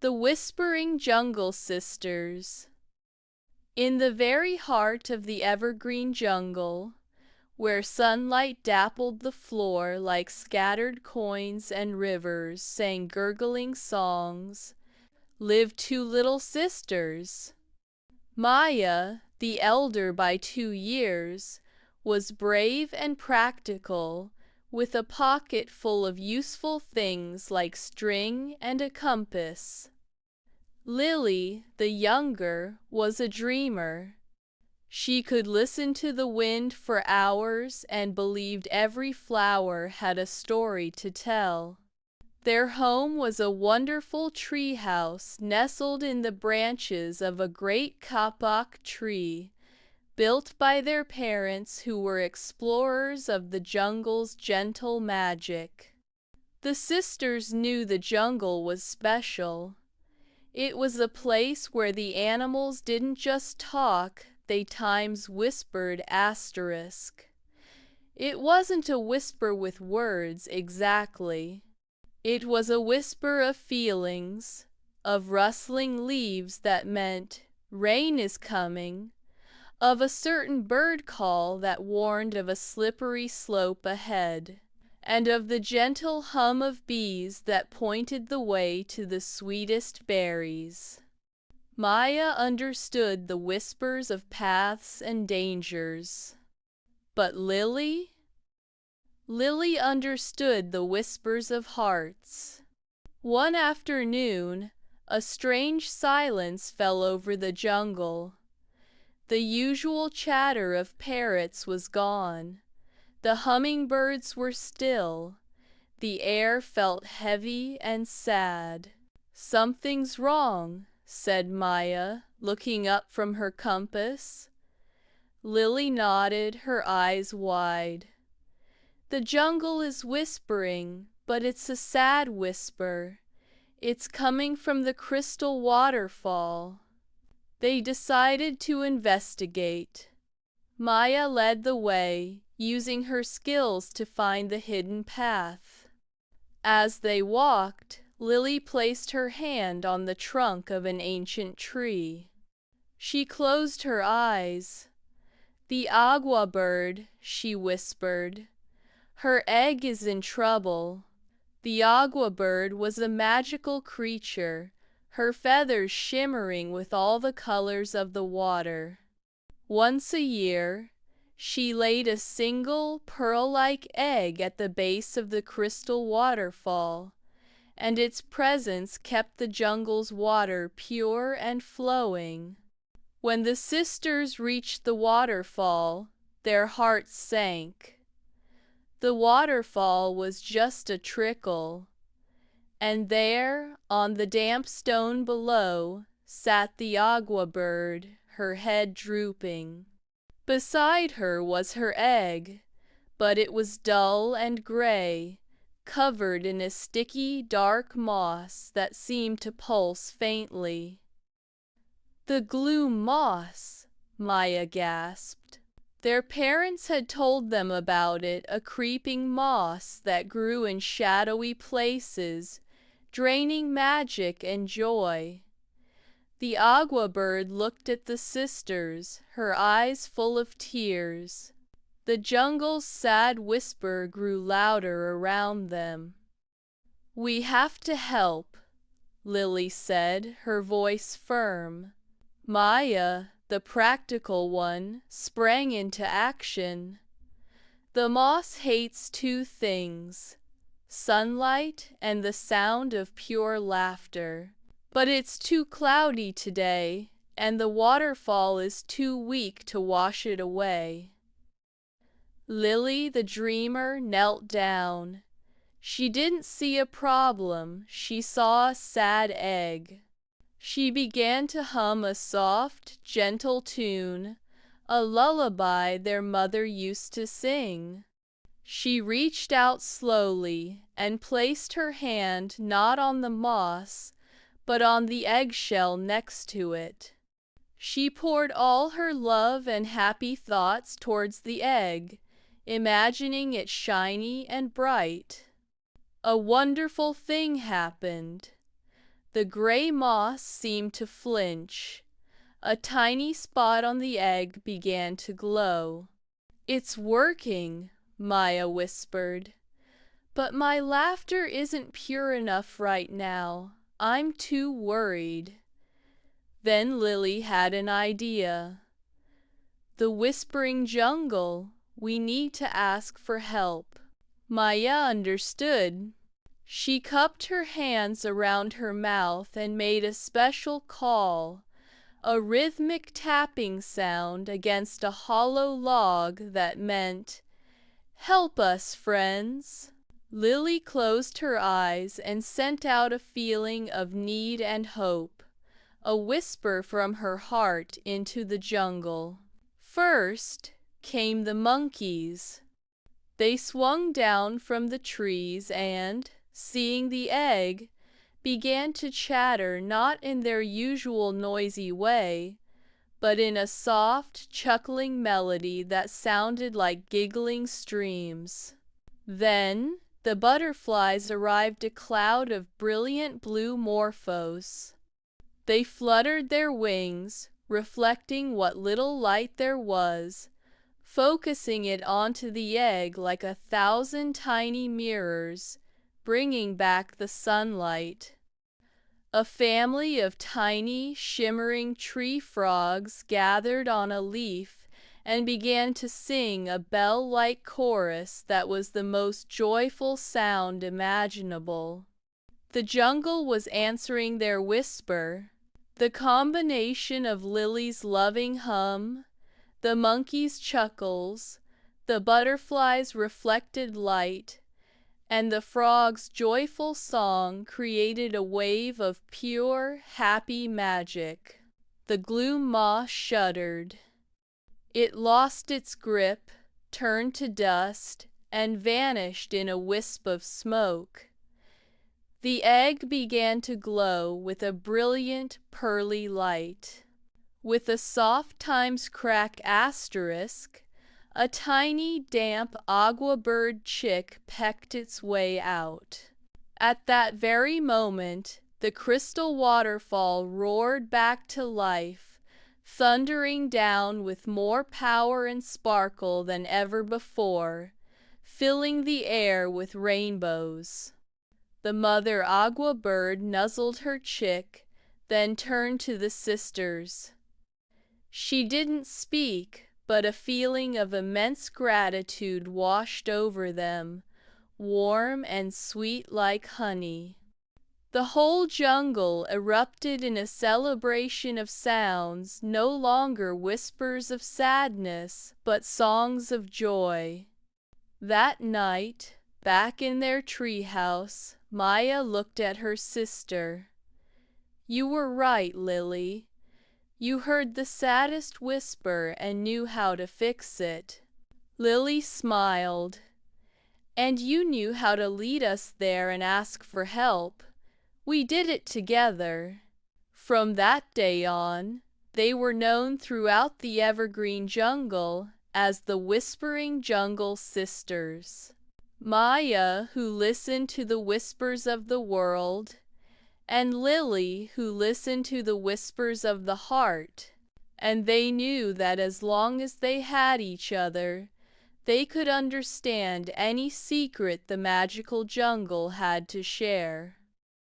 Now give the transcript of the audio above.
The Whispering Jungle Sisters. In the very heart of the Evergreen Jungle, where sunlight dappled the floor like scattered coins and rivers sang gurgling songs, lived two little sisters. Maya, the elder by 2 years, was brave and practical, with a pocket full of useful things like string and a compass. Lily, the younger, was a dreamer. She could listen to the wind for hours and believed every flower had a story to tell. Their home was a wonderful tree house nestled in the branches of a great kapok tree, built by their parents who were explorers of the jungle's gentle magic. The sisters knew the jungle was special. It was a place where the animals didn't just talk, they times whispered asterisk. It wasn't a whisper with words exactly. It was a whisper of feelings, of rustling leaves that meant rain is coming, of a certain bird call that warned of a slippery slope ahead, and of the gentle hum of bees that pointed the way to the sweetest berries. Maya understood the whispers of paths and dangers. But Lily? Lily understood the whispers of hearts. One afternoon, a strange silence fell over the jungle. The usual chatter of parrots was gone. The hummingbirds were still. The air felt heavy and sad. "Something's wrong," said Maya, looking up from her compass. Lily nodded, her eyes wide. "The jungle is whispering, but it's a sad whisper. It's coming from the crystal waterfall." They decided to investigate. Maya led the way, using her skills to find the hidden path. As they walked, Lily placed her hand on the trunk of an ancient tree. She closed her eyes. "The Agua Bird," she whispered. "Her egg is in trouble." The Agua Bird was a magical creature, her feathers shimmering with all the colors of the water. Once a year, she laid a single pearl-like egg at the base of the crystal waterfall, and its presence kept the jungle's water pure and flowing. When the sisters reached the waterfall, their hearts sank. The waterfall was just a trickle, and there, on the damp stone below, sat the Agua Bird, her head drooping. Beside her was her egg, but it was dull and gray, covered in a sticky, dark moss that seemed to pulse faintly. "The Gloom Moss," Maya gasped. Their parents had told them about it, a creeping moss that grew in shadowy places, draining magic and joy. The Agua Bird looked at the sisters, her eyes full of tears. The jungle's sad whisper grew louder around them. "We have to help," Lily said, her voice firm. Maya, the practical one, sprang into action. "The moss hates 2 things, sunlight and the sound of pure laughter. But it's too cloudy today, and the waterfall is too weak to wash it away." Lily, the dreamer, knelt down. She didn't see a problem, she saw a sad egg. She began to hum a soft, gentle tune, a lullaby their mother used to sing. She reached out slowly and placed her hand not on the moss, but on the eggshell next to it. She poured all her love and happy thoughts towards the egg, imagining it shiny and bright. A wonderful thing happened. The gray moss seemed to flinch. A tiny spot on the egg began to glow. "It's working," Maya whispered. "But my laughter isn't pure enough right now. I'm too worried." Then Lily had an idea. "The whispering jungle. We need to ask for help." Maya understood. She cupped her hands around her mouth and made a special call, a rhythmic tapping sound against a hollow log that meant, "Help us, friends." Lily closed her eyes and sent out a feeling of need and hope, a whisper from her heart into the jungle. First came the monkeys. They swung down from the trees and, seeing the egg, began to chatter not in their usual noisy way, but in a soft, chuckling melody that sounded like giggling streams. Then the butterflies arrived, a cloud of brilliant blue morphos. They fluttered their wings, reflecting what little light there was, focusing it onto the egg like 1,000 tiny mirrors, bringing back the sunlight. A family of tiny, shimmering tree frogs gathered on a leaf and began to sing a bell-like chorus that was the most joyful sound imaginable. The jungle was answering their whisper. The combination of Lily's loving hum, the monkeys' chuckles, the butterflies' reflected light, and the frog's joyful song created a wave of pure, happy magic. The gloom moss shuddered. It lost its grip, turned to dust, and vanished in a wisp of smoke. The egg began to glow with a brilliant, pearly light. With a soft times crack asterisk, a tiny, damp Agua Bird chick pecked its way out. At that very moment, the crystal waterfall roared back to life, thundering down with more power and sparkle than ever before, filling the air with rainbows. The mother Agua Bird nuzzled her chick, then turned to the sisters. She didn't speak, but a feeling of immense gratitude washed over them, warm and sweet like honey. The whole jungle erupted in a celebration of sounds, no longer whispers of sadness, but songs of joy. That night, back in their treehouse, Maya looked at her sister. "You were right, Lily. You heard the saddest whisper and knew how to fix it." Lily smiled. "And you knew how to lead us there and ask for help. We did it together." From that day on, they were known throughout the Evergreen Jungle as the Whispering Jungle Sisters. Maya, who listened to the whispers of the world, and Lily, who listened to the whispers of the heart, and they knew that as long as they had each other, they could understand any secret the magical jungle had to share.